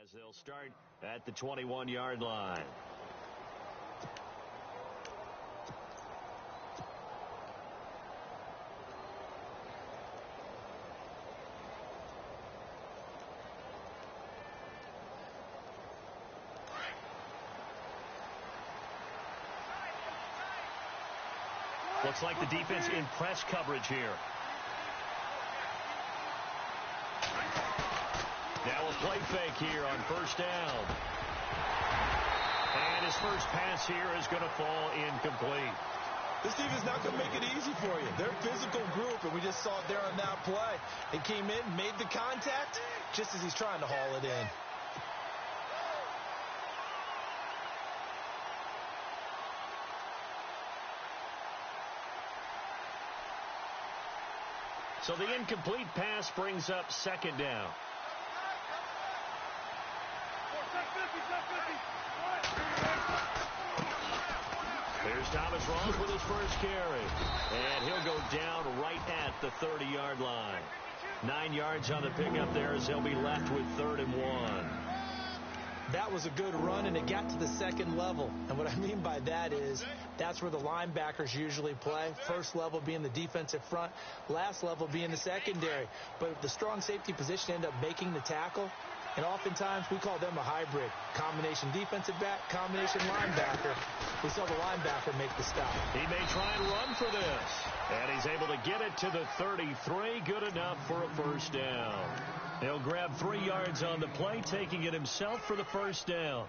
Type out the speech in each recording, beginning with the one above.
as they'll start at the 21-yard line. Looks like the defense in press coverage here. Now a play fake here on first down. And his first pass here is going to fall incomplete. This defense not going to make it easy for you. They're a physical group, and we just saw it there on that play. He came in, made the contact, just as he's trying to haul it in. So the incomplete pass brings up second down. Here's Thomas Ross with his first carry. And he'll go down right at the 30-yard line. 9 yards on the pickup there as they'll be left with 3rd and 1. That was a good run, and it got to the second level. And what I mean by that is that's where the linebackers usually play. First level being the defensive front, last level being the secondary. But the strong safety position ended up making the tackle. And oftentimes we call them a hybrid. Combination defensive back, combination linebacker. We saw the linebacker make the stop. He may try and run for this. And he's able to get it to the 33. Good enough for a first down. He'll grab 3 yards on the play, taking it himself for the first down.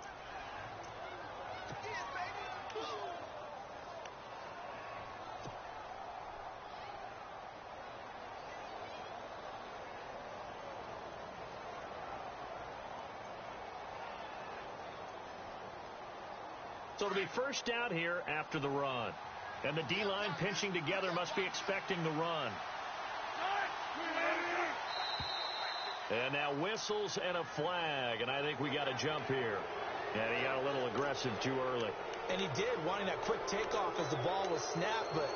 So it'll be first down here after the run. And the D-line pinching together must be expecting the run. And now whistles and a flag, and I think we got a jump here. And he got a little aggressive too early. And he did, wanting that quick takeoff as the ball was snapped, but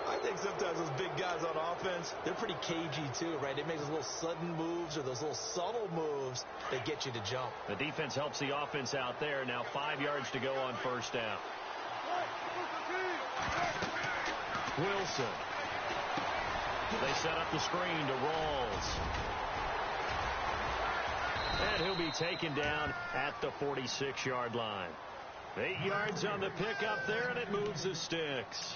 I think sometimes those big guys on offense, they're pretty cagey too, right? They make those little sudden moves or those little subtle moves that get you to jump. The defense helps the offense out there. Now 5 yards to go on first down. Wilson. They set up the screen to Rawls. And he'll be taken down at the 46-yard line. 8 yards on the pickup there, and it moves the sticks.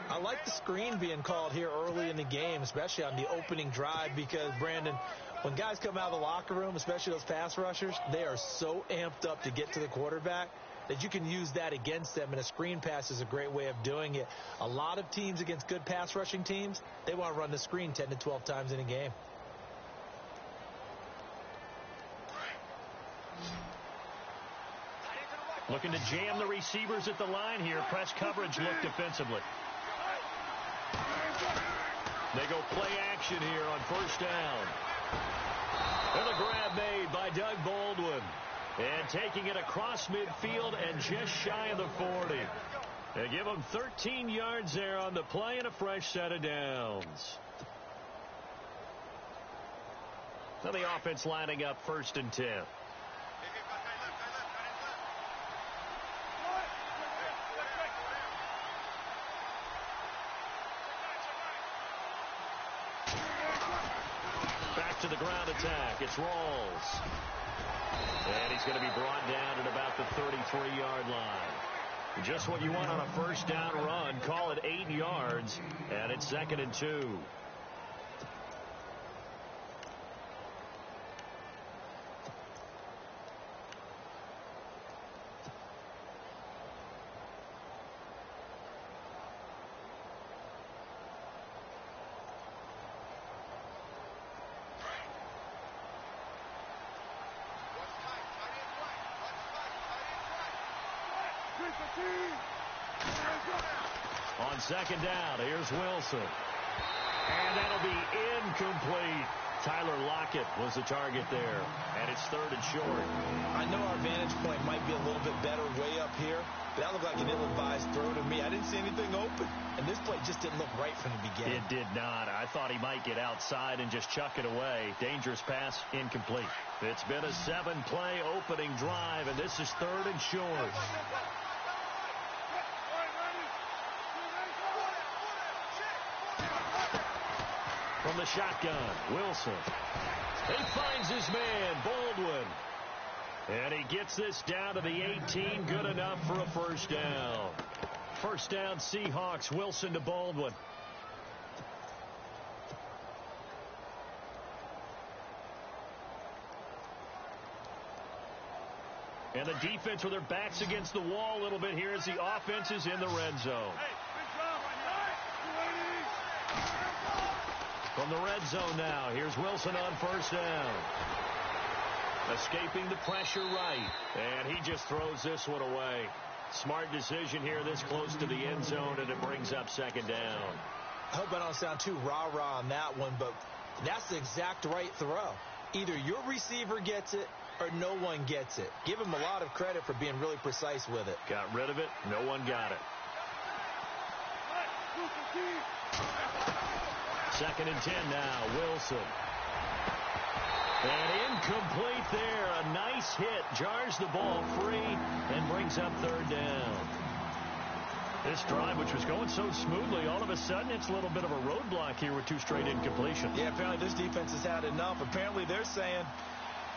I like the screen being called here early in the game, especially on the opening drive, because, Brandon, when guys come out of the locker room, especially those pass rushers, they are so amped up to get to the quarterback that you can use that against them, and a screen pass is a great way of doing it. A lot of teams against good pass rushing teams, they want to run the screen 10 to 12 times in a game. Looking to jam the receivers at the line here. Press coverage look defensively. They go play action here on first down. And a grab made by Doug Baldwin. And taking it across midfield and just shy of the 40. They give him 13 yards there on the play and a fresh set of downs. Now the offense lining up 1st and 10. Back to the ground attack. It's Rawls. And he's going to be brought down at about the 33-yard line. Just what you want on a first down run. Call it 8 yards, and it's 2nd and 2. On second down, here's Wilson. And that'll be incomplete. Tyler Lockett was the target there. And it's 3rd and short. I know our vantage point might be a little bit better way up here, That looked like an ill-advised throw to me. I didn't see anything open. And this play just didn't look right from the beginning. It did not. I thought he might get outside and just chuck it away. Dangerous pass, incomplete. It's been a 7-play opening drive, and this is 3rd and short. From the shotgun, Wilson. He finds his man, Baldwin. And he gets this down to the 18, good enough for a first down. First down, Seahawks, Wilson to Baldwin. And the defense with their backs against the wall a little bit here as the offense is in the red zone. From the red zone now, here's Wilson on first down. Escaping the pressure right, and he just throws this one away. Smart decision here this close to the end zone, and it brings up second down. I hope I don't sound too rah-rah on that one, but that's the exact right throw. Either your receiver gets it or no one gets it. Give him a lot of credit for being really precise with it. Got rid of it. No one got it. 2nd and 10 now. Wilson. And incomplete there. A nice hit. Jars the ball free and brings up 3rd down. This drive, which was going so smoothly, all of a sudden it's a little bit of a roadblock here with 2 straight incompletions. Yeah, apparently this defense has had enough. Apparently they're saying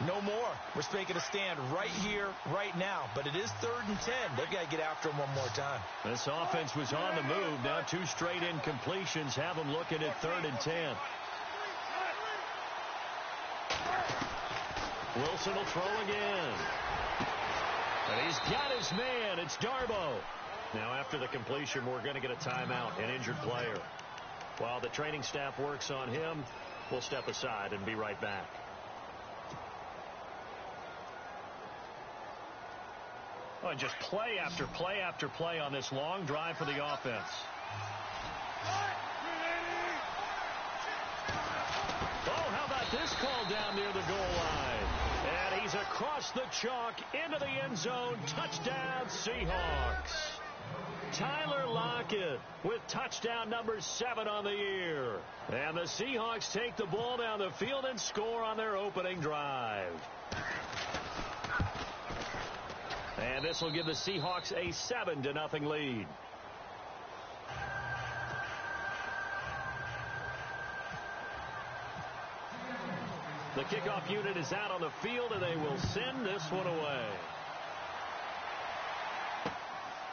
no more. We're making a stand right here, right now. But it is 3rd and 10. They've got to get after him one more time. This offense was on the move. Now 2 straight incompletions have them looking at 3rd and 10. Wilson will throw again. And he's got his man. It's Darbo. Now after the completion, we're going to get a timeout, an injured player. While the training staff works on him, we'll step aside and be right back. Oh, and just play after play after play on this long drive for the offense. Oh, how about this call down near the goal line? And he's across the chalk into the end zone. Touchdown, Seahawks. Tyler Lockett with touchdown number 7 on the year. And the Seahawks take the ball down the field and score on their opening drive. And this will give the Seahawks a 7-0 lead. The kickoff unit is out on the field, and they will send this one away.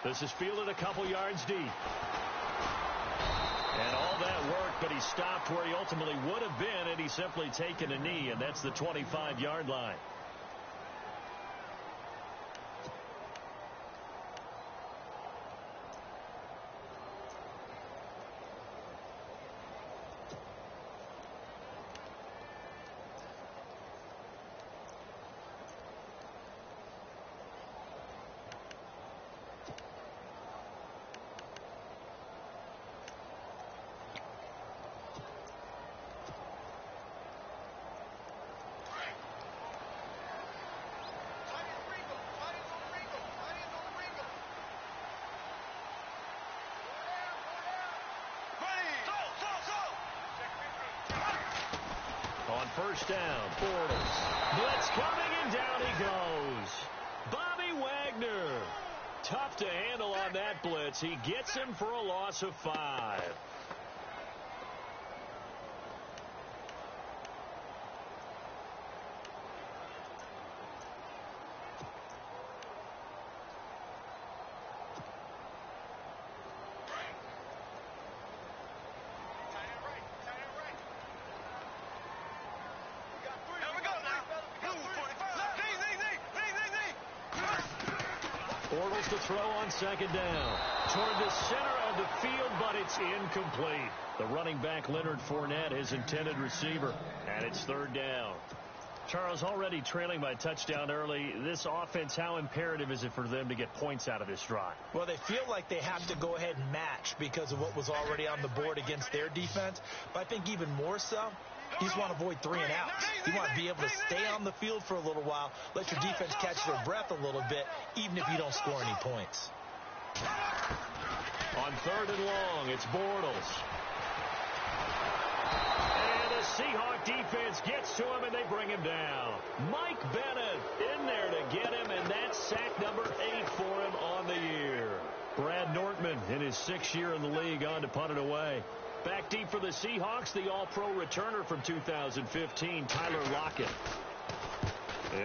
This is fielded a couple yards deep. And all that work, but he stopped where he ultimately would have been had he simply taken a knee, and that's the 25-yard line. On first down, Bortles. Blitz coming, and down he goes. Bobby Wagner. Tough to handle on that blitz. He gets him for a loss of 5. Bortles to throw on second down. Toward the center of the field, but it's incomplete. The running back, Leonard Fournette, his intended receiver. And it's 3rd down. Charles, already trailing by touchdown early. This offense, how imperative is it for them to get points out of this drive? Well, they feel like they have to go ahead and match because of what was already on the board against their defense. But I think even more so, you just want to avoid 3 and outs. You want to be able to stay on the field for a little while, let your defense catch their breath a little bit, even if you don't score any points. On 3rd and long, it's Bortles. And the Seahawk defense gets to him, and they bring him down. Mike Bennett in there to get him, and that's sack number 8 for him on the year. Brad Nortman in his 6th year in the league on to punt it away. Back deep for the Seahawks, the All-Pro returner from 2015, Tyler Lockett.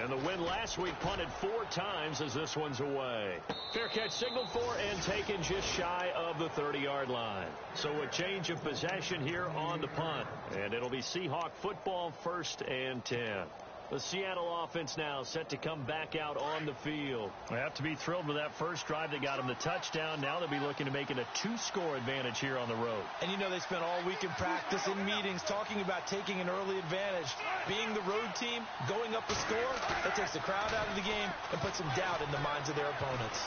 And the win last week punted 4 times as this one's away. Fair catch signaled for and taken just shy of the 30-yard line. So a change of possession here on the punt. And it'll be Seahawk football, 1st and 10. The Seattle offense now set to come back out on the field. They have to be thrilled with that first drive that got them the touchdown. Now they'll be looking to make it a 2-score advantage here on the road. And you know they spent all week in practice, in meetings, talking about taking an early advantage. Being the road team, going up a score, that takes the crowd out of the game and puts some doubt in the minds of their opponents.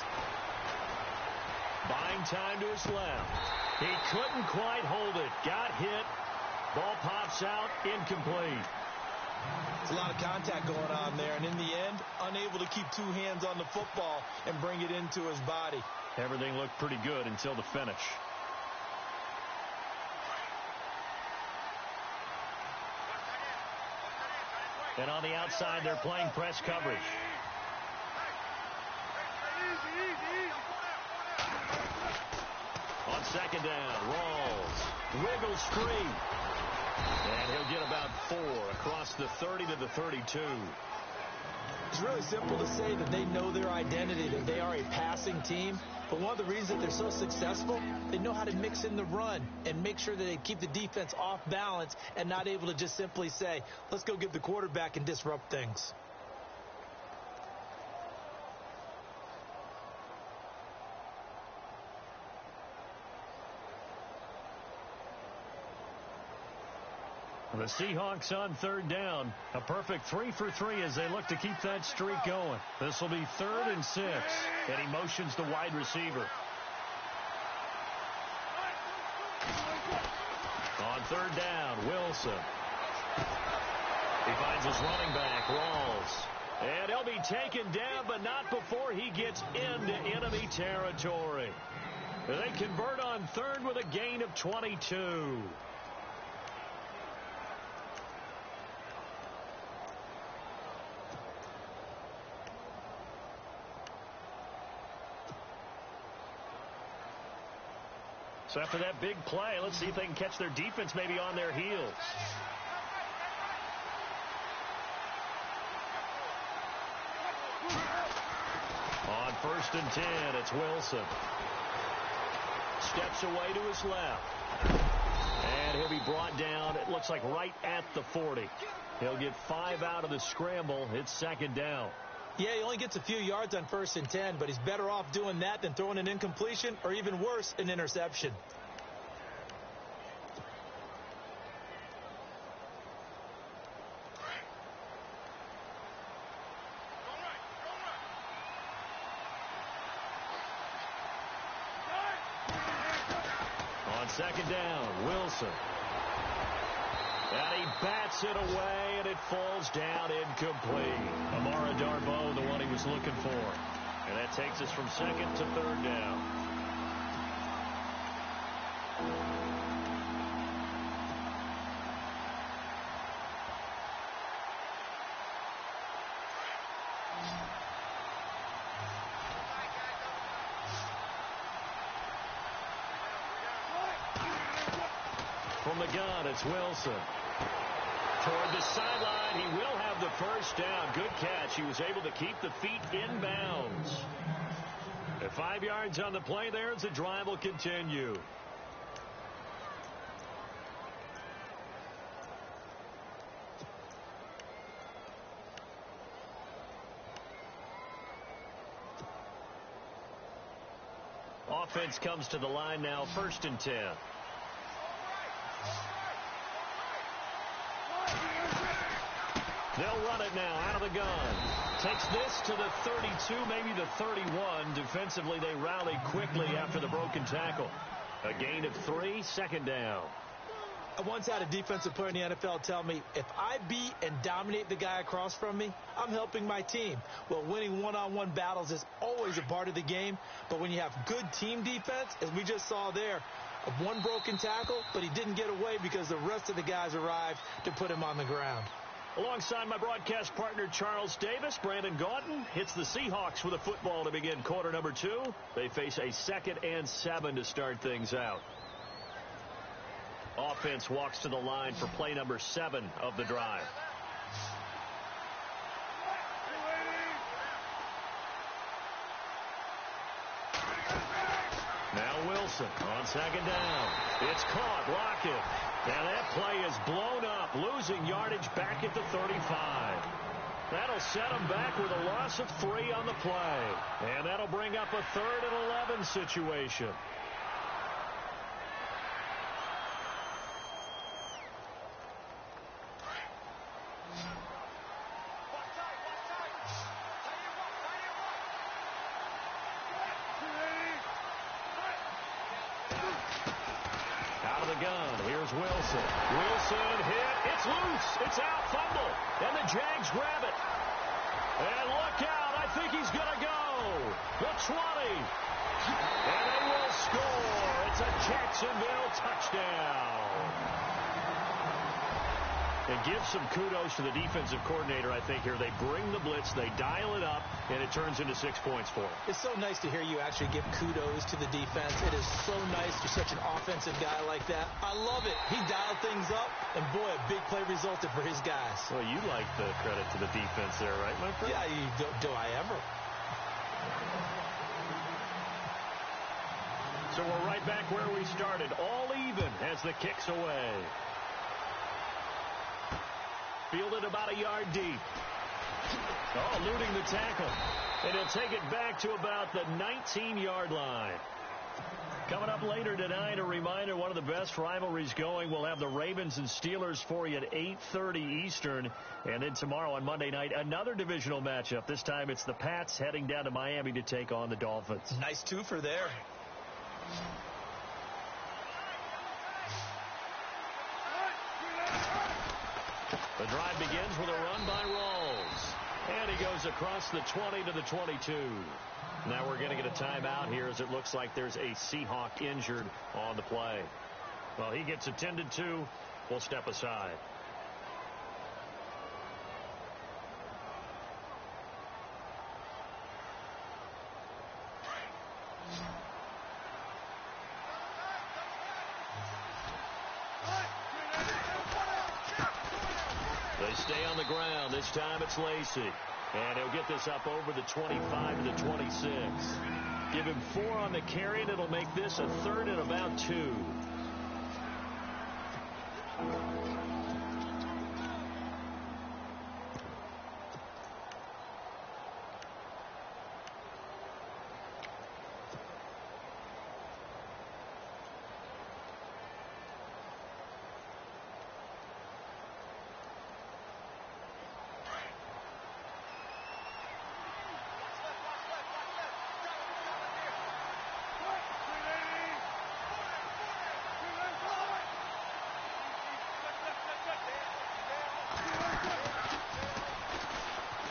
Buying time to his left. He couldn't quite hold it. Got hit. Ball pops out, incomplete. There's a lot of contact going on there, and in the end, unable to keep 2 hands on the football and bring it into his body. Everything looked pretty good until the finish. And on the outside, they're playing press coverage. On 2nd down, Rawls wiggles free. And he'll get about 4 across the 30 to the 32. It's really simple to say that they know their identity, that they are a passing team. But one of the reasons that they're so successful, they know how to mix in the run and make sure that they keep the defense off balance and not able to just simply say, let's go get the quarterback and disrupt things. The Seahawks on 3rd down. A perfect 3 for 3 as they look to keep that streak going. This will be 3rd and 6. And he motions the wide receiver. On 3rd down, Wilson. He finds his running back, Rawls. And he'll be taken down, but not before he gets into enemy territory. They convert on 3rd with a gain of 22. So after that big play, let's see if they can catch their defense maybe on their heels. On 1st and 10, it's Wilson. Steps away to his left. And he'll be brought down, it looks like right at the 40. He'll get 5 out of the scramble. It's 2nd down. Yeah, he only gets a few yards on 1st and 10, but he's better off doing that than throwing an incompletion or even worse, an interception. On 2nd down, Wilson. And he bats it away, and it falls down incomplete. Amara Darboh, the one he was looking for. And that takes us from 2nd to 3rd down. From the gun, it's Wilson. Toward the sideline, he will have the 1st down. Good catch. He was able to keep the feet in bounds. At 5 yards on the play there as the drive will continue. Offense comes to the line now, 1st and 10. They'll run it now out of the gun. Takes this to the 32, maybe the 31. Defensively, they rally quickly after the broken tackle. A gain of 3, 2nd down. I once had a defensive player in the NFL tell me, if I beat and dominate the guy across from me, I'm helping my team. Well, winning one-on-one battles is always a part of the game, but when you have good team defense, as we just saw there, one broken tackle, but he didn't get away because the rest of the guys arrived to put him on the ground. Alongside my broadcast partner, Charles Davis, Brandon Gaunton hits the Seahawks with a football to begin quarter number 2. They face a 2nd and 7 to start things out. Offense walks to the line for play number 7 of the drive. Now Wilson on 2nd down. It's caught. Lockett. And that play is blown up, losing yardage back at the 35. That'll set him back with a loss of 3 on the play. And that'll bring up a 3rd and 11 situation. Wilson. Wilson hit. It's loose. It's out. Fumble. And the Jags grab it. And look out. I think he's going to go. The 20. And they will score. It's a Jacksonville touchdown. And give some kudos to the defensive coordinator, I think, here. They bring the blitz, they dial it up, and it turns into 6 points for them. It's so nice to hear you actually give kudos to the defense. It is so nice you're such an offensive guy like that. I love it. He dialed things up, and boy, a big play resulted for his guys. Well, you like the credit to the defense there, right, my friend? Yeah, do I ever? So we're right back where we started, all even as the kick's away. Fielded about a yard deep. Oh, eluding the tackle. And he'll take it back to about the 19-yard line. Coming up later tonight, a reminder, one of the best rivalries going. We'll have the Ravens and Steelers for you at 8:30 Eastern. And then tomorrow on Monday night, another divisional matchup. This time it's the Pats heading down to Miami to take on the Dolphins. Nice twofer there. The drive begins with a run by Rawls. And he goes across the 20 to the 22. Now we're going to get a timeout here as it looks like there's a Seahawk injured on the play. Well, he gets attended to. We'll step aside. They stay on the ground. This time it's Lacy. And he'll get this up over the 25 to the 26. Give him 4 on the carry, and it'll make this a 3rd and about 2.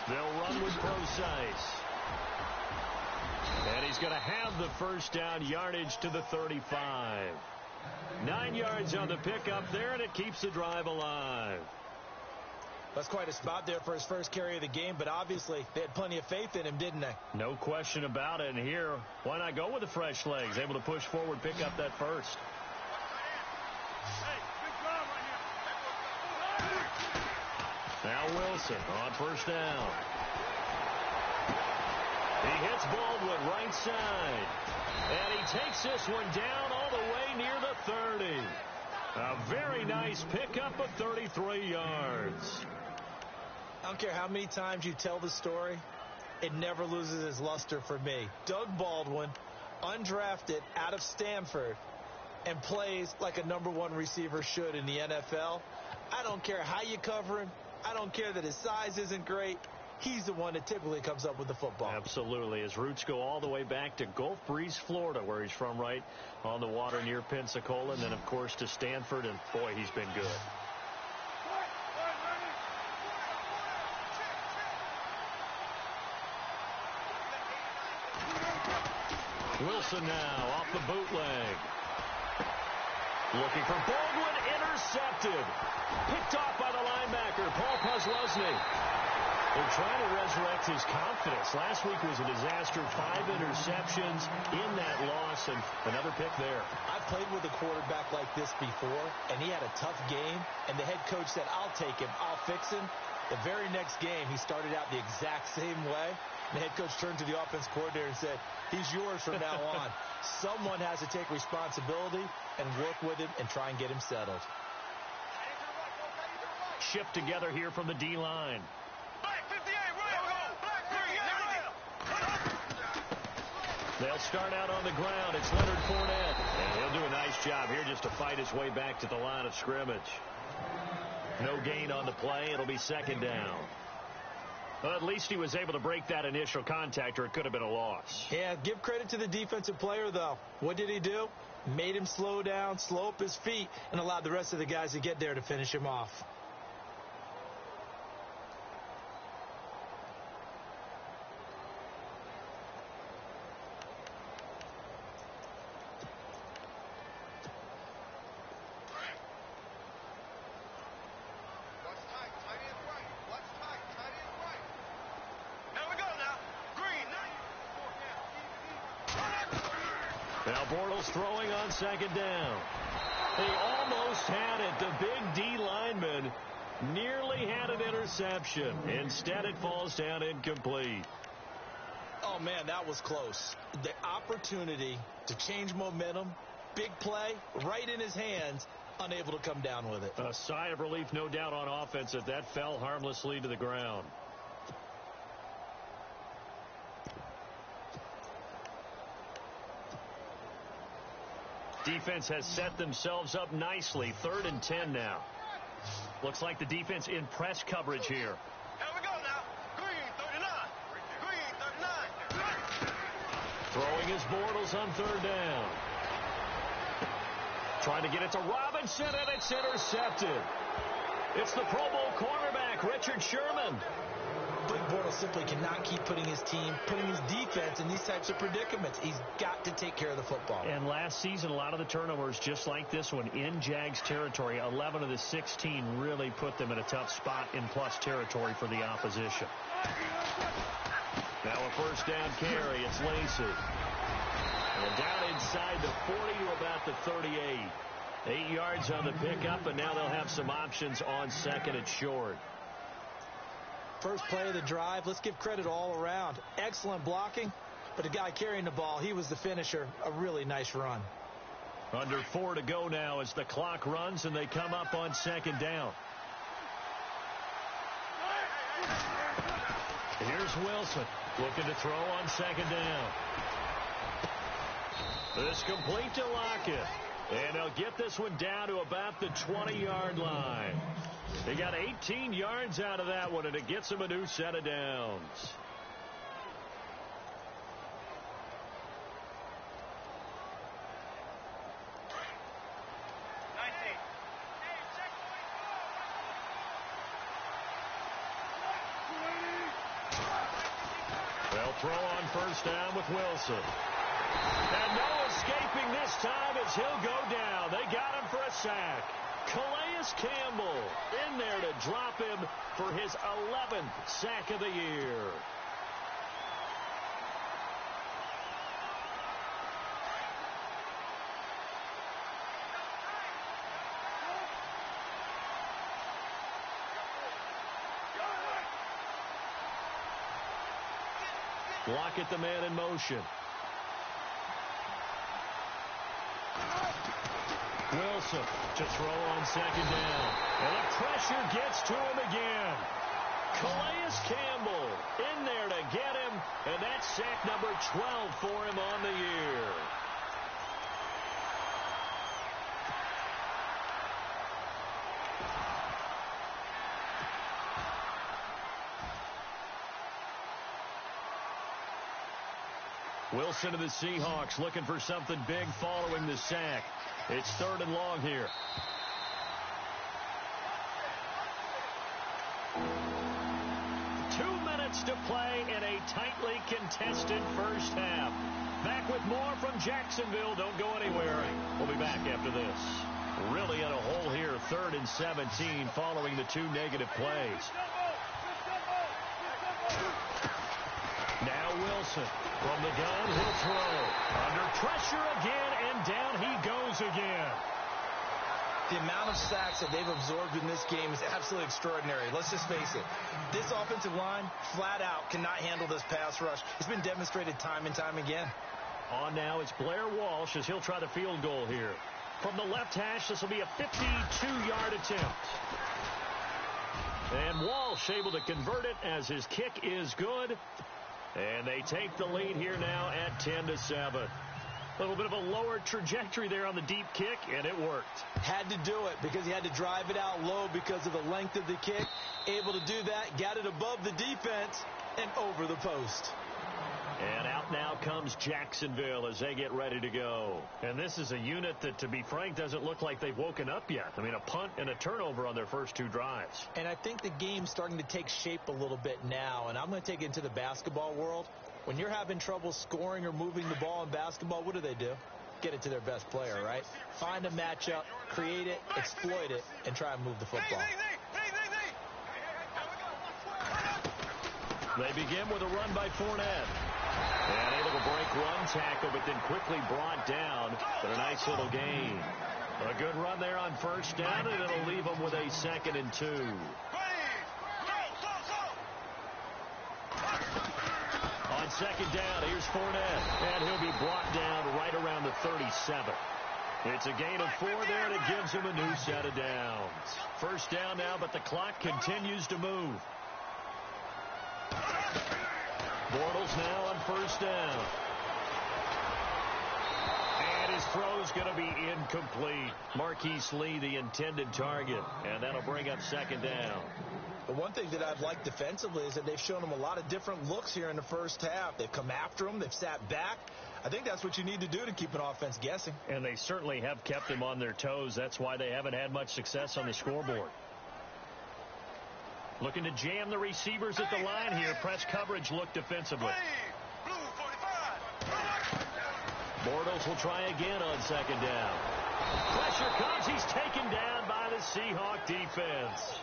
They'll run with Procise. And he's going to have the first down, yardage to the 35. 9 yards on the pickup there, and it keeps the drive alive. That's quite a spot there for his first carry of the game, but obviously they had plenty of faith in him, didn't they? No question about it. And here, why not go with the fresh legs? Able to push forward, pick up that first. Now Wilson on first down. He hits Baldwin right side. And he takes this one down all the way near the 30. A very nice pickup of 33 yards. I don't care how many times you tell the story, it never loses its luster for me. Doug Baldwin, undrafted out of Stanford, and plays like a #1 receiver should in the NFL. I don't care how you cover him. I don't care that his size isn't great. he's the one that typically comes up with the football. Absolutely. His roots go all the way back to Gulf Breeze, Florida, where he's from, right on the water near Pensacola, and then, of course, to Stanford, and, boy, he's been good. Wilson now off the bootleg. Looking for Baldwin, intercepted. Picked off by the linebacker, Paul Posluszny. They're trying to resurrect his confidence. Last week was a disaster. 5 interceptions in that loss, and another pick there. I've played with a quarterback like this before, and he had a tough game, and the head coach said, I'll take him, I'll fix him. The very next game, he started out the exact same way. The head coach turned to the offense coordinator and said, he's yours from now on. Someone has to take responsibility and work with him and try and get him settled. Shift together here from the D-line. They'll start out on the ground. It's Leonard Fournette. And he'll do a nice job here just to fight his way back to the line of scrimmage. No gain on the play. It'll be second down. Well, at least he was able to break that initial contact, or it could have been a loss. Yeah, give credit to the defensive player, though. What did he do? Made him slow down, slow up his feet, and allowed the rest of the guys to get there to finish him off. Now Bortles throwing on second down. He almost had it. The big D lineman nearly had an interception. Instead, it falls down incomplete. Oh, man, that was close. The opportunity to change momentum, big play, right in his hands, unable to come down with it. A sigh of relief, no doubt, on offense as that fell harmlessly to the ground. Defense has set themselves up nicely. 3rd and 10 now. Looks like the defense in press coverage here. Here we go now. Green 39. Green 39. Throwing his Bortles on 3rd down. Trying to get it to Robinson, and it's intercepted. It's the Pro Bowl cornerback, Richard Sherman. Blake Bortles simply cannot keep putting his team, putting his defense in these types of predicaments. He's got to take care of the football. And last season, a lot of the turnovers, just like this one, in Jags territory. 11 of the 16 really put them in a tough spot in plus territory for the opposition. Now a first down carry. It's Lacey. And down inside the 40 to about the 38. 8 yards on the pickup, and now they'll have some options on second and short. First play of the drive, let's give credit all around. Excellent blocking, but the guy carrying the ball, he was the finisher. A really nice run. Under 4 to go now as the clock runs, and they come up on second down. Here's Wilson looking to throw on second down. This complete to Lockett. And they'll get this one down to about the 20-yard line. They got 18 yards out of that one, and it gets them a new set of downs. They'll throw on first down with Wilson. And no escaping this time as he'll go down. They got him for a sack. Calais Campbell in there to drop him for his 11th sack of the year. Lockett, the man in motion. Wilson to throw on second down. And the pressure gets to him again. Calais Campbell in there to get him. And that's sack number 12 for him on the year. Wilson of the Seahawks looking for something big following the sack. It's 3rd and long here. To play in a tightly contested first half. Back with more from Jacksonville. Don't go anywhere. We'll be back after this. Really in a hole here. 3rd and 17 following the 2 negative plays. Now Wilson from the gun. He'll throw. Under pressure again, and down he goes again. The amount of sacks that they've absorbed in this game is absolutely extraordinary. Let's just face it. This offensive line, flat out, cannot handle this pass rush. It's been demonstrated time and time again. On now, it's Blair Walsh as he'll try the field goal here. From the left hash, this will be a 52-yard attempt. And Walsh able to convert it as his kick is good. And they take the lead here now at 10-7. A little bit of a lower trajectory there on the deep kick, and it worked. Had to do it because he had to drive it out low because of the length of the kick. Able to do that, got it above the defense, and over the post. And out now comes Jacksonville as they get ready to go. And this is a unit that, to be frank, doesn't look like they've woken up yet. I mean, a punt and a turnover on their first 2 drives. And I think the game's starting to take shape a little bit now, and I'm going to take it into the basketball world. When you're having trouble scoring or moving the ball in basketball, what do? Get it to their best player, right? Find a matchup, create it, exploit it, and try and move the football. They begin with a run by Fournette. And able to break one tackle, but then quickly brought down. But a nice little gain. A good run there on first down, and it'll leave them with a 2nd and 2. On 2nd down, here's Fournette. And he'll be brought down right around the 37. It's a gain of 4 there, and it gives him a new set of downs. First down now, but the clock continues to move. Bortles now on first down. And his throw's going to be incomplete. Marquise Lee, the intended target. And that'll bring up 2nd down. But one thing that I've liked defensively is that they've shown him a lot of different looks here in the first half. They've come after him. They've sat back. I think that's what you need to do to keep an offense guessing. And they certainly have kept him on their toes. That's why they haven't had much success on the scoreboard. Looking to jam the receivers at the line here. Press coverage look defensively. Bortles will try again on 2nd down. Pressure comes. He's taken down by the Seahawk defense.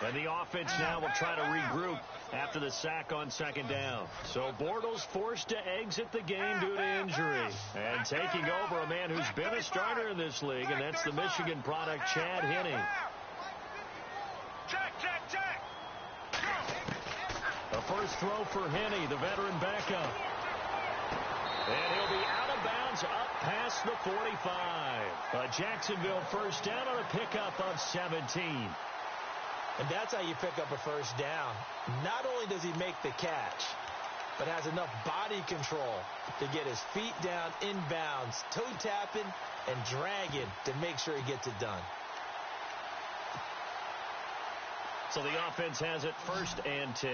And the offense now will try to regroup after the sack on 2nd down. So Bortles forced to exit the game due to injury. And taking over a man who's been a starter in this league, and that's the Michigan product, Chad Henne. The first throw for Henne, the veteran backup. And he'll be out of bounds up past the 45. A Jacksonville first down on a pickup of 17. And that's how you pick up a first down. Not only does he make the catch, but has enough body control to get his feet down inbounds, toe tapping and dragging to make sure he gets it done. So the offense has it 1st and 10.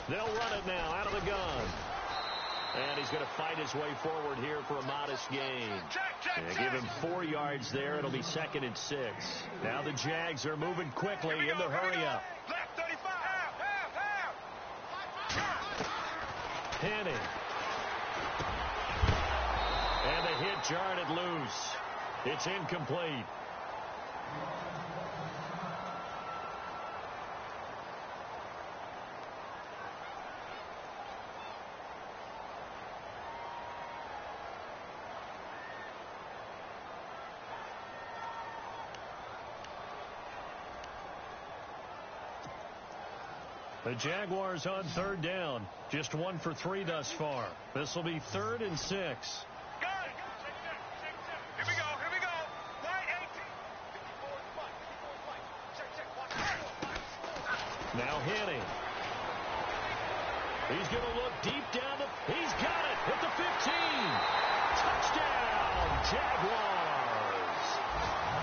They'll run it now out of the gun. And he's going to fight his way forward here for a modest gain. And give him 4 yards there. It'll be 2nd and 6. Now the Jags are moving quickly in the hurry-up. Henne. And the hit jarred it loose. It's incomplete. The Jaguars on 3rd down. Just 1 for 3 thus far. This will be 3rd and 6. Got it. Here we go. White 18. Kenny. He's going to look deep down the... He's got it at the 15. Touchdown, Jaguars.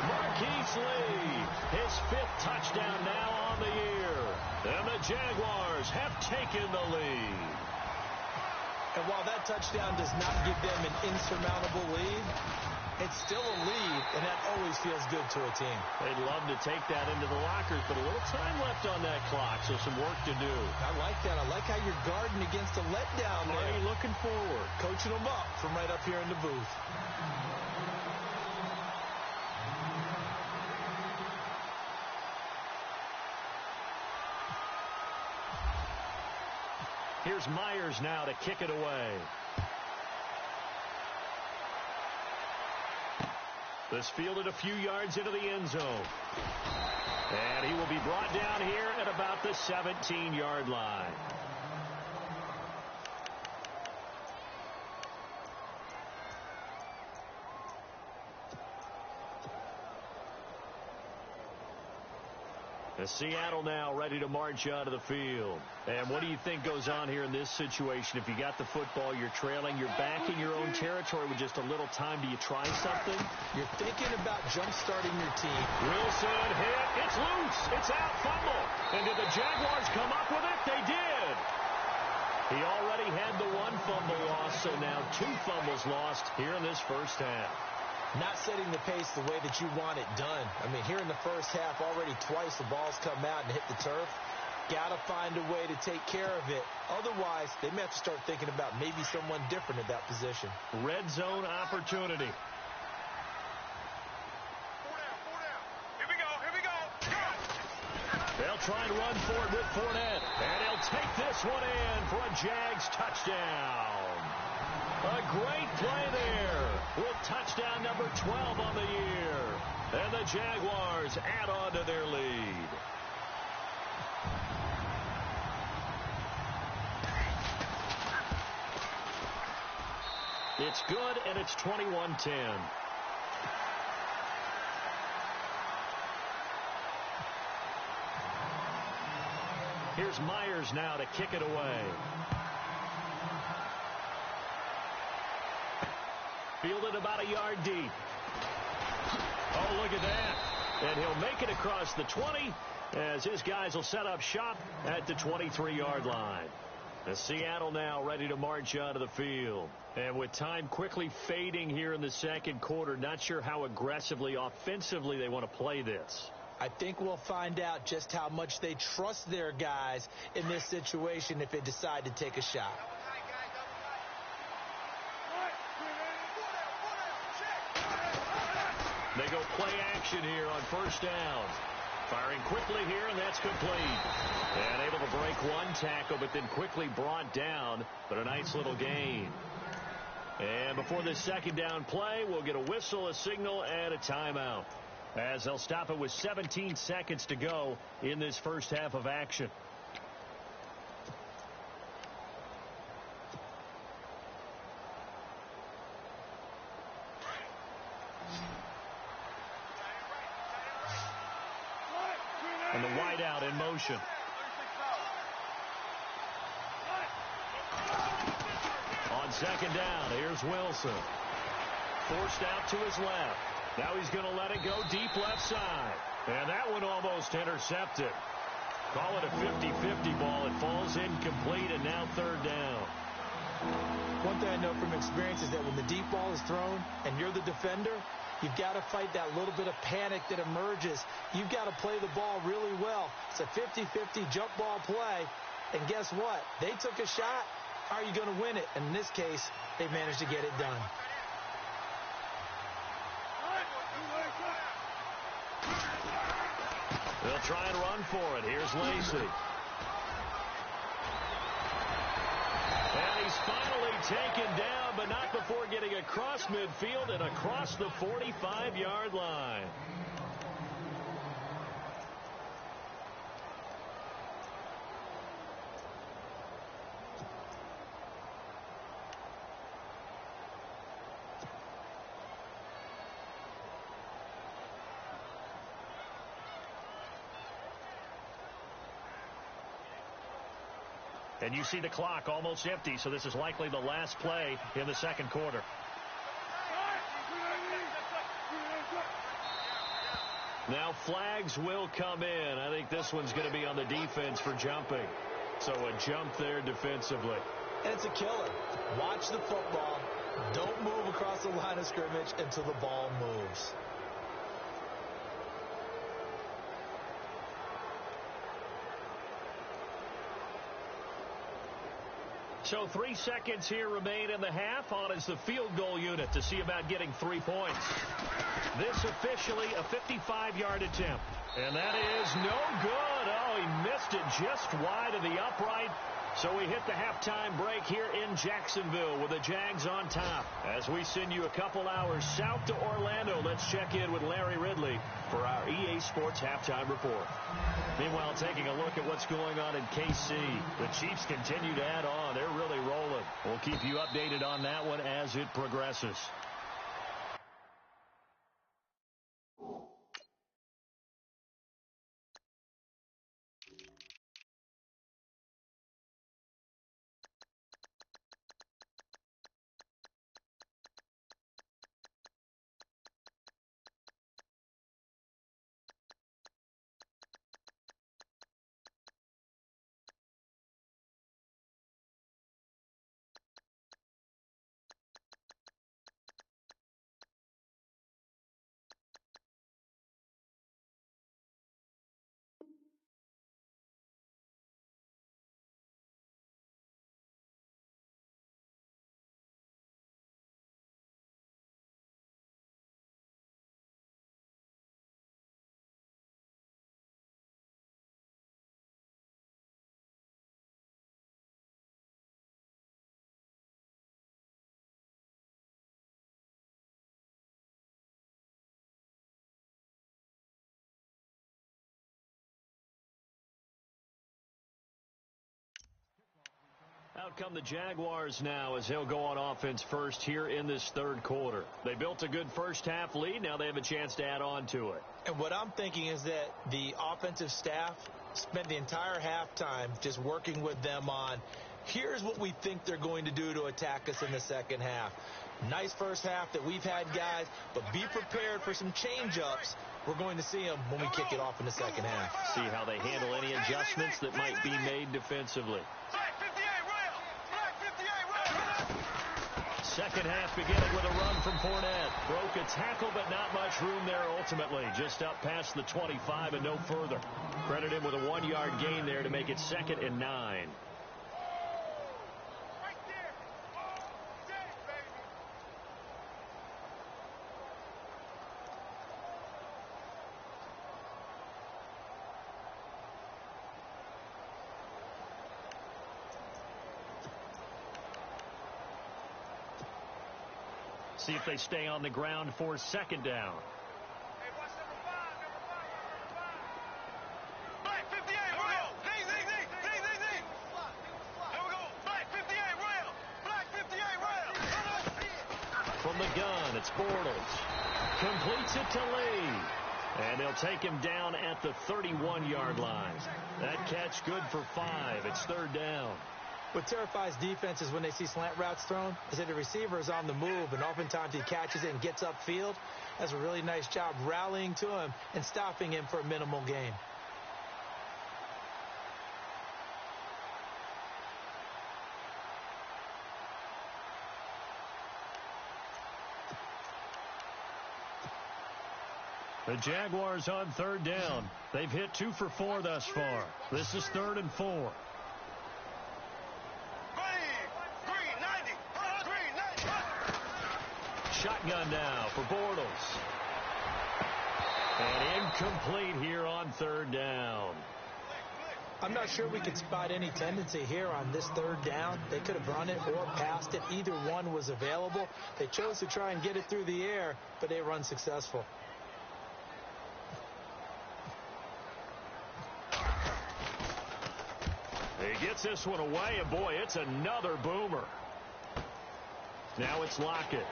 Marquise Lee, his 5th touchdown now on the year. And the Jaguars have taken the lead. And while that touchdown does not give them an insurmountable lead, it's still a lead, and that always feels good to a team. They'd love to take that into the lockers, but a little time left on that clock, so some work to do. I like that. I like how you're guarding against a letdown there. Marty looking forward. Coaching them up from right up here in the booth. Here's Myers now to kick it away. This fielded a few yards into the end zone. And he will be brought down here at about the 17-yard line. Seattle now ready to march out of the field. And what do you think goes on here in this situation? If you got the football, you're trailing, you're back in your own territory with just a little time. Do you try something? You're thinking about jump-starting your team. Wilson hit. It's loose. It's out. Fumble. And did the Jaguars come up with it? They did. He already had the 1 fumble loss, so now 2 fumbles lost here in this first half. Not setting the pace the way that you want it done. I mean, here in the first half, already twice the ball's come out and hit the turf. Got to find a way to take care of it. Otherwise, they may have to start thinking about maybe someone different at that position. Red zone opportunity. 4 down. Here we go. Go! They'll try and run for it with Fournette. And he'll take this one in for a Jags touchdown. A great play there with touchdown number 12 on the year. And the Jaguars add on to their lead. It's good, and it's 21-10. Here's Myers now to kick it away. Fielded about a yard deep. Oh, look at that. And he'll make it across the 20 as his guys will set up shop at the 23-yard line. And Seattle now ready to march out of the field. And with time quickly fading here in the second quarter, not sure how aggressively, offensively they want to play this. I think we'll find out just how much they trust their guys in this situation if they decide to take a shot. They go play action here on first down. Firing quickly here, and that's complete. And able to break 1 tackle, but then quickly brought down. But a nice little gain. And before this second down play, we'll get a whistle, a signal, and a timeout, as they'll stop it with 17 seconds to go in this first half of action. And the wideout in motion. On second down, here's Wilson. Forced out to his left. Now he's going to let it go deep left side. And that one almost intercepted. Call it a 50-50 ball. It falls incomplete, and now third down. One thing I know from experience is that when the deep ball is thrown and you're the defender, you've got to fight that little bit of panic that emerges. You've got to play the ball really well. It's a 50-50 jump ball play. And guess what? They took a shot. Are you going to win it? And in this case, they managed to get it done. They'll try and run for it. Here's Lacey. And he's finally taken down, but not before getting across midfield and across the 45-yard line. And you see the clock almost empty, so this is likely the last play in the second quarter. Now flags will come in. I think this one's going to be on the defense for jumping. So a jump there defensively. And it's a killer. Watch the football. Don't move across the line of scrimmage until the ball moves. So 3 seconds here remain in the half. On is the field goal unit to see about getting 3 points. This officially a 55-yard attempt. And that is no good. Oh, he missed it just wide of the upright. So we hit the halftime break here in Jacksonville with the Jags on top. As we send you a couple hours south to Orlando, let's check in with Larry Ridley for our EA Sports Halftime Report. Meanwhile, taking a look at what's going on in KC. The Chiefs continue to add on. They're really rolling. We'll keep you updated on that one as it progresses. Out come the Jaguars now as they'll go on offense first here in this third quarter. They built a good first half lead. Now they have a chance to add on to it. And what I'm thinking is that the offensive staff spent the entire halftime just working with them on, here's what we think they're going to do to attack us in the second half. Nice first half that we've had, guys, but be prepared for some change-ups. We're going to see them when we kick it off in the second half. See how they handle any adjustments that might be made defensively. Second half beginning with a run from Fournette. Broke a tackle, but not much room there ultimately. Just up past the 25 and no further. Credit him with a 1-yard gain there to make it 2nd and 9. See if they stay on the ground for 2nd down. Hey, watch number 5. Black 58, Royal. Zing. Here we go. Black 58, Royal. Black 58, Royal. From the gun, it's Bortles. Completes it to Lee. And they'll take him down at the 31-yard line. That catch good for 5. It's 3rd down. What terrifies defenses when they see slant routes thrown is that the receiver is on the move, and oftentimes he catches it and gets upfield. That's a really nice job rallying to him and stopping him for a minimal gain. The Jaguars on 3rd down. They've hit 2 for 4 thus far. This is 3rd and 4. Shotgun now for Bortles. And incomplete here on 3rd down. I'm not sure we could spot any tendency here on this 3rd down. They could have run it or passed it. Either one was available. They chose to try and get it through the air, but they were unsuccessful. He gets this one away, and boy, it's another boomer. Now it's Lockett.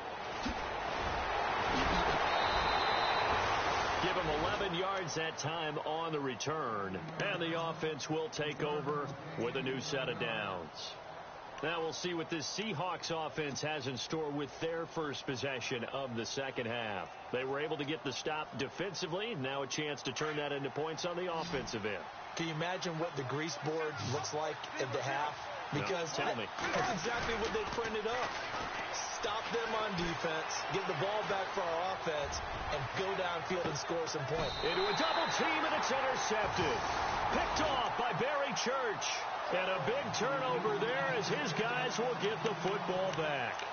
Give him 11 yards that time on the return. And the offense will take over with a new set of downs. Now we'll see what this Seahawks offense has in store with their first possession of the second half. They were able to get the stop defensively. Now a chance to turn that into points on the offensive end. Can you imagine what the grease board looks like at the half? Because no, tell me. That's exactly what they printed up. Stop them on defense, get the ball back for our offense, and go downfield and score some points. Into a double team, and it's intercepted. Picked off by Barry Church. And a big turnover there as his guys will get the football back.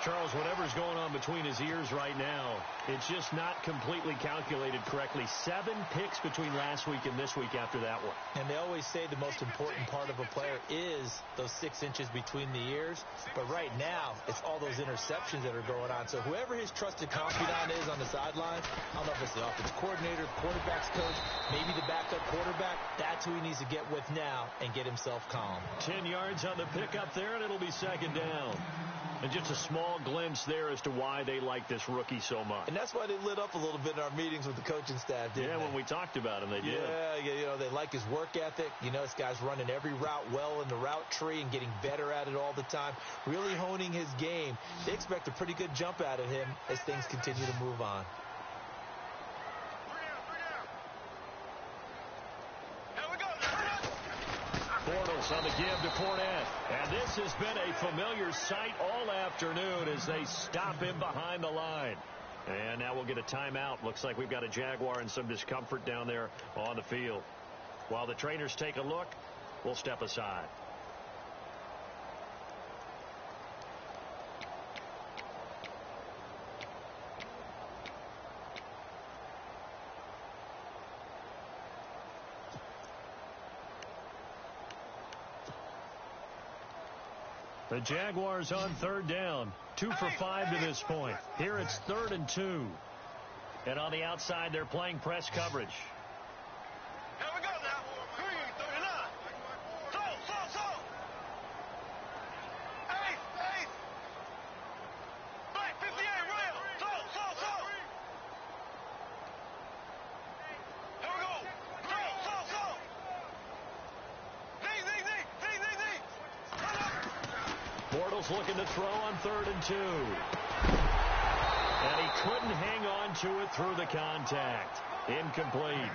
Charles, whatever's going on between his ears right now, it's just not completely calculated correctly. 7 picks between last week and this week after that one. And they always say the most important part of a player is those 6 inches between the ears. But right now, it's all those interceptions that are going on. So whoever his trusted confidant is on the sideline, I don't know if it's the offensive coordinator, quarterback's coach, maybe the backup quarterback, that's who he needs to get with now and get himself calm. 10 yards on the pickup there, and it'll be second down. And just a small glimpse there as to why they like this rookie so much. And that's why they lit up a little bit in our meetings with the coaching staff, didn't they? When we talked about him, they did. Yeah, they like his work ethic. This guy's running every route well in the route tree and getting better at it all the time, really honing his game. They expect a pretty good jump out of him as things continue to move on. Bortles on the give to Fournette. And this has been a familiar sight all afternoon as they stop him behind the line. And now we'll get a timeout. Looks like we've got a Jaguar in some discomfort down there on the field. While the trainers take a look, we'll step aside. The Jaguars on third down. 2 for 5 to this point. Here it's 3rd and 2. And on the outside, they're playing press coverage. Here we go now. 3, 39. So. Hey. Black 58, real. So. Here we go. So. Bortles looking to throw on 3rd and 2. And he couldn't hang on to it through the contact. Incomplete.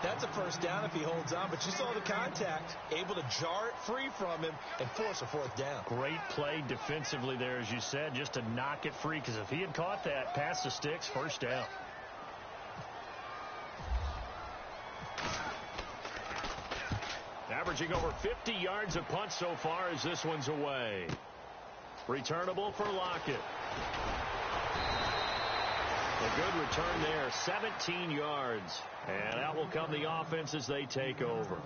That's a first down if he holds on, but you saw the contact, able to jar it free from him and force a 4th down. Great play defensively there, as you said, just to knock it free, because if he had caught that, past the sticks, first down. Averaging over 50 yards a punt so far as this one's away. Returnable for Lockett. A good return there, 17 yards. And out will come the offense as they take over.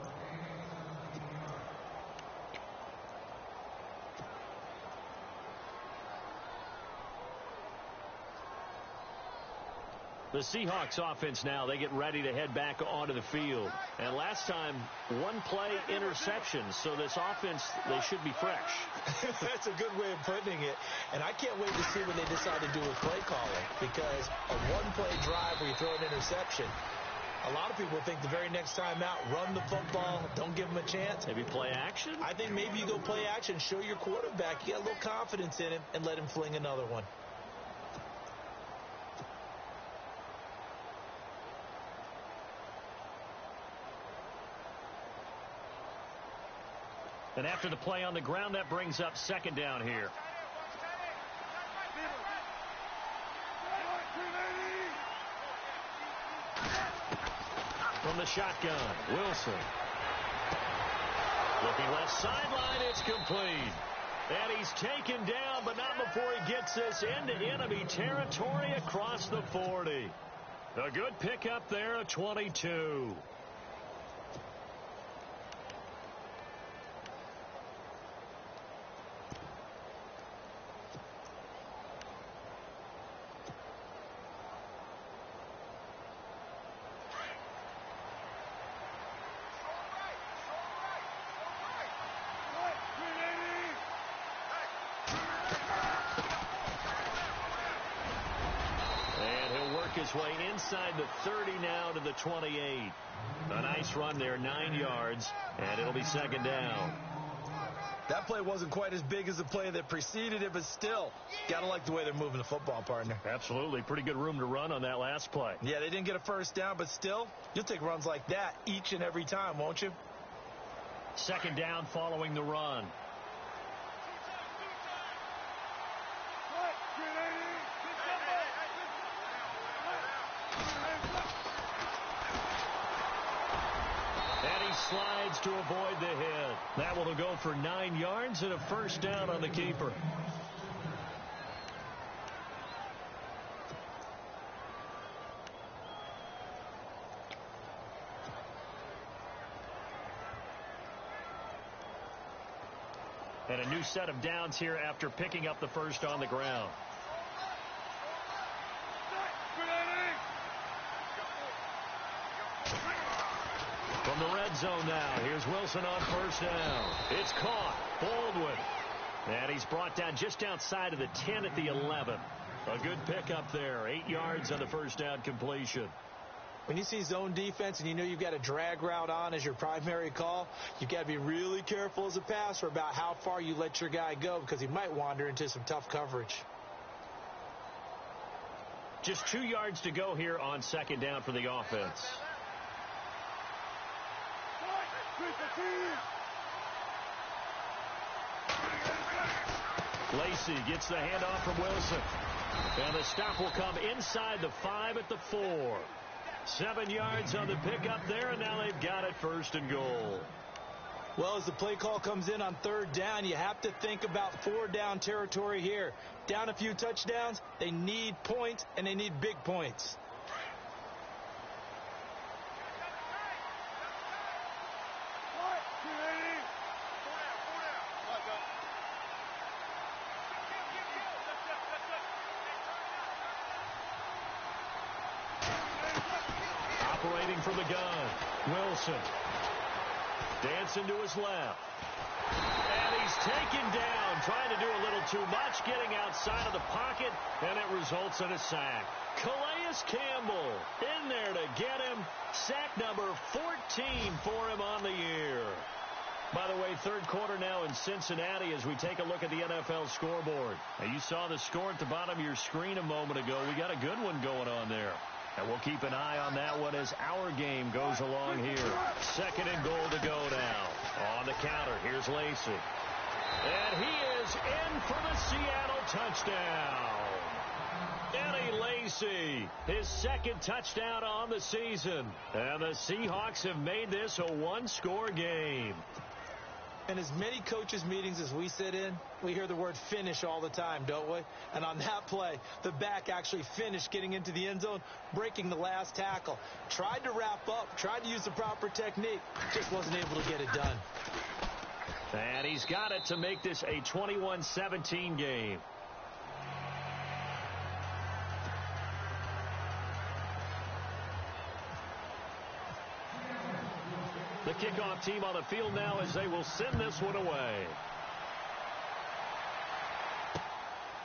The Seahawks offense now, they get ready to head back onto the field. And last time, 1 play interception. So this offense, they should be fresh. That's a good way of putting it. And I can't wait to see what they decide to do with play calling. Because a 1-play drive where you throw an interception, a lot of people think the very next time out, run the football, don't give them a chance. Maybe play action? I think maybe you go play action, show your quarterback, you get a little confidence in him, and let him fling another one. And after the play on the ground, that brings up second down here. From the shotgun, Wilson. Looking left sideline, it's complete. And he's taken down, but not before he gets this into enemy territory across the 40. A good pickup there at 22. way inside the 30 now to the 28. A nice run there, 9 yards, and it'll be second down. That play wasn't quite as big as the play that preceded it, but still, got to like the way they're moving the football, partner. Absolutely. Pretty good room to run on that last play. Yeah, they didn't get a first down, but still, you'll take runs like that each and every time, won't you? Second down following the run. And he slides to avoid the hit. That will go for 9 yards and a first down on the keeper. And a new set of downs here after picking up the first on the ground. From the red zone now, here's Wilson on first down. It's caught. Baldwin. And he's brought down just outside of the 10 at the 11. A good pickup there. 8 yards on the first down completion. When you see zone defense and you know you've got a drag route on as your primary call, you've got to be really careful as a passer about how far you let your guy go because he might wander into some tough coverage. Just 2 yards to go here on second down for the offense. Lacey gets the handoff from Wilson. And the stop will come inside the 5 at the 4. 7 yards on the pickup there, and now they've got it first and goal. Well, as the play call comes in on third down, you have to think about 4-down territory here. Down a few touchdowns, they need points, and they need big points. Operating from the gun, Wilson. Dancing to his left. And he's taken down, trying to do a little too much, getting outside of the pocket, and it results in a sack. Calais Campbell in there to get him. Sack number 14 for him on the year. By the way, third quarter now in Cincinnati as we take a look at the NFL scoreboard. Now, you saw the score at the bottom of your screen a moment ago. We got a good one going on there. And we'll keep an eye on that one as our game goes along here. Second and goal to go now. On the counter, here's Lacey. And he is in for the Seattle touchdown. Eddie Lacey, his second touchdown on the season. And the Seahawks have made this a one-score game. In as many coaches' meetings as we sit in, we hear the word finish all the time, don't we? And on that play, the back actually finished getting into the end zone, breaking the last tackle. Tried to wrap up, tried to use the proper technique, just wasn't able to get it done. And he's got it to make this a 21-17 game. The kickoff team on the field now as they will send this one away.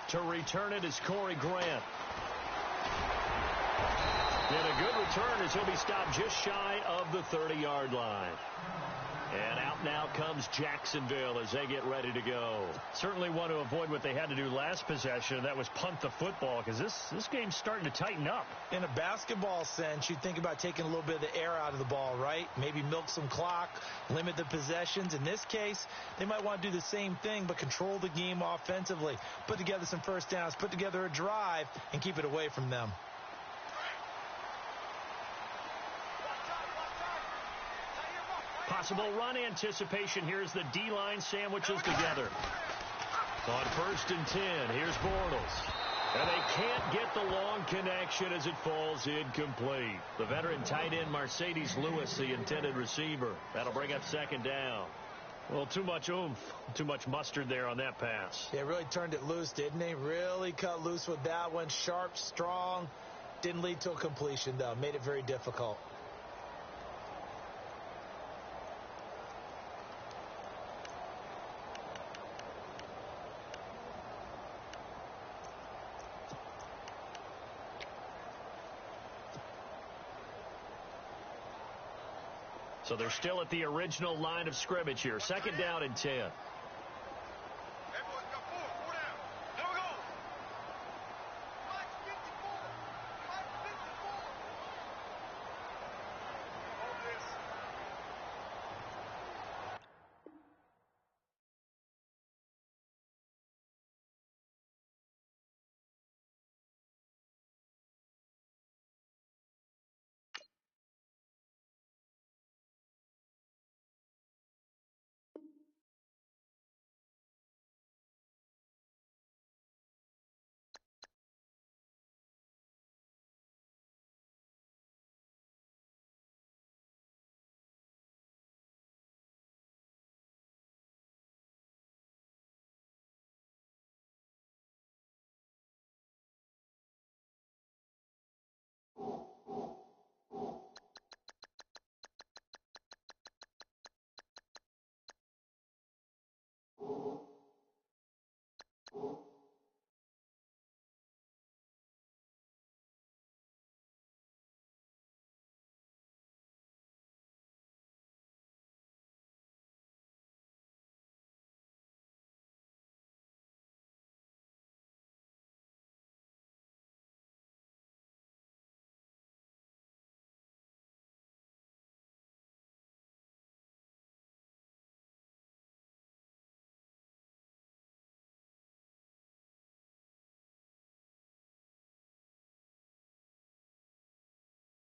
To return it is Corey Grant. And a good return as he'll be stopped just shy of the 30-yard line. And out now comes Jacksonville as they get ready to go. Certainly want to avoid what they had to do last possession. That was punt the football because this game's starting to tighten up. In a basketball sense, you think about taking a little bit of the air out of the ball, right? Maybe milk some clock, limit the possessions. In this case, they might want to do the same thing but control the game offensively. Put together some first downs, put together a drive, and keep it away from them. Possible run anticipation. Here's the D-line sandwiches together. On 1st and 10, here's Bortles. And they can't get the long connection as it falls incomplete. The veteran tight end Mercedes Lewis, the intended receiver. That'll bring up second down. Well, too much oomph, too much mustard there on that pass. They really turned it loose, didn't they? Really cut loose with that one. Sharp, strong. Didn't lead to a completion, though. Made it very difficult. So they're still at the original line of scrimmage here. Second down and 10.